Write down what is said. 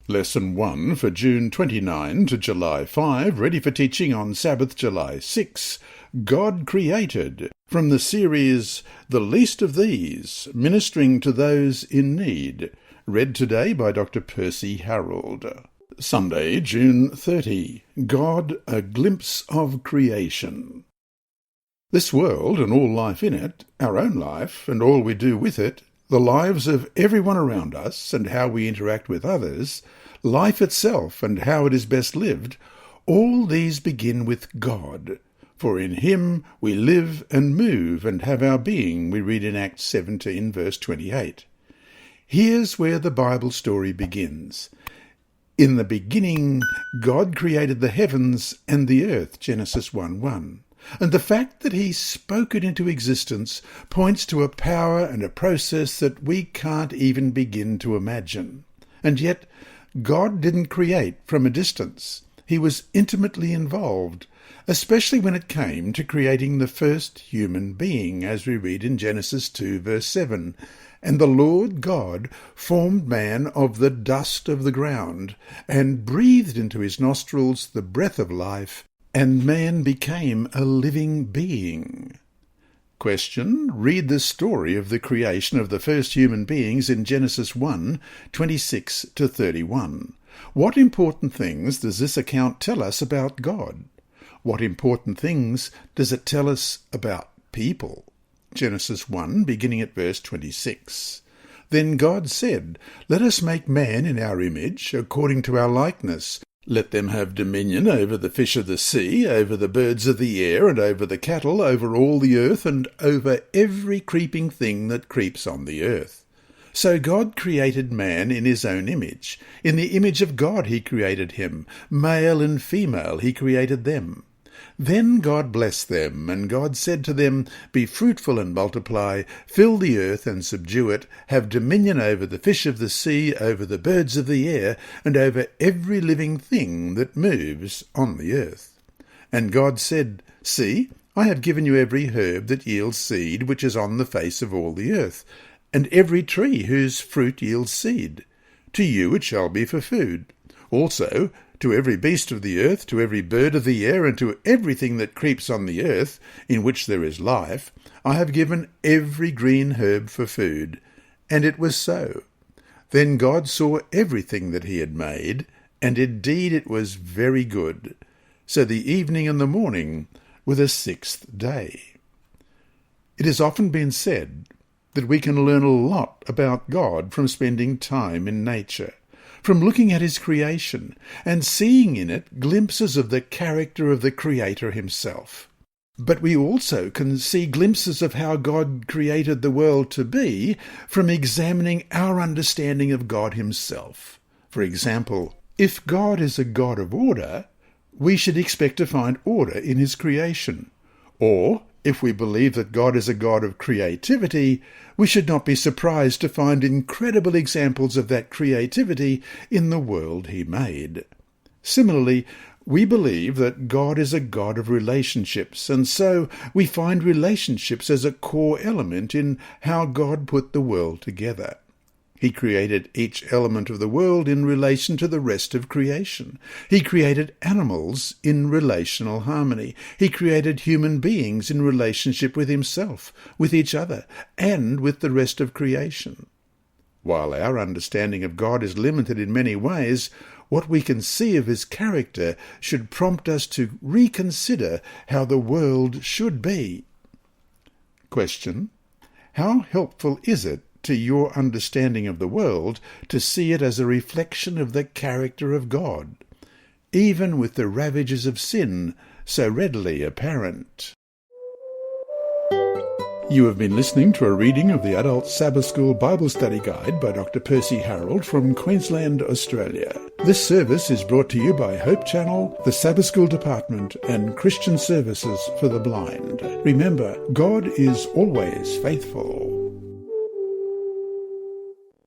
Lesson 1 for June 29 to July 5, ready for teaching on Sabbath, July 6. God Created, from the series The Least of These, Ministering to Those in Need, read today by Dr. Percy Harold. Sunday, June 30. God, a Glimpse of Creation. This world and all life in it, our own life and all we do with it, the lives of everyone around us and how we interact with others, life itself and how it is best lived, all these begin with God. For in him we live and move and have our being, we read in Acts 17, verse 28. Here's where the Bible story begins. In the beginning, God created the heavens and the earth, Genesis 1:1. And the fact that he spoke it into existence points to a power and a process that we can't even begin to imagine. And yet, God didn't create from a distance. He was intimately involved, especially when it came to creating the first human being, as we read in Genesis 2, verse 7. And the Lord God formed man of the dust of the ground, and breathed into his nostrils the breath of life, and man became a living being. Question. Read the story of the creation of the first human beings in Genesis 1, 26 to 31. What important things does this account tell us about God? What important things does it tell us about people? Genesis 1, beginning at verse 26. Then God said, Let us make man in our image, according to our likeness. Let them have dominion over the fish of the sea, over the birds of the air, and over the cattle, over all the earth, and over every creeping thing that creeps on the earth. So God created man in his own image. In the image of God he created him. Male and female he created them. Then God blessed them, and God said to them, Be fruitful and multiply, fill the earth and subdue it, have dominion over the fish of the sea, over the birds of the air, and over every living thing that moves on the earth. And God said, See, I have given you every herb that yields seed, which is on the face of all the earth, and every tree whose fruit yields seed. To you it shall be for food. Also, to every beast of the earth, to every bird of the air, and to everything that creeps on the earth, in which there is life, I have given every green herb for food. And it was so. Then God saw everything that he had made, and indeed it was very good. So the evening and the morning were the sixth day. It has often been said that we can learn a lot about God from spending time in nature, from looking at his creation and seeing in it glimpses of the character of the Creator himself. But we also can see glimpses of how God created the world to be from examining our understanding of God himself. For example, if God is a God of order, we should expect to find order in his creation. Or, if we believe that God is a God of creativity, we should not be surprised to find incredible examples of that creativity in the world he made. Similarly, we believe that God is a God of relationships, and so we find relationships as a core element in how God put the world together. He created each element of the world in relation to the rest of creation. He created animals in relational harmony. He created human beings in relationship with himself, with each other, and with the rest of creation. While our understanding of God is limited in many ways, what we can see of his character should prompt us to reconsider how the world should be. Question. How helpful is it to your understanding of the world to see it as a reflection of the character of God, even with the ravages of sin so readily apparent? You have been listening to a reading of the Adult Sabbath School Bible Study Guide by Dr. Percy Harold from Queensland, Australia. This service is brought to you by Hope Channel, the Sabbath School Department, and Christian Services for the Blind. Remember, God is always faithful.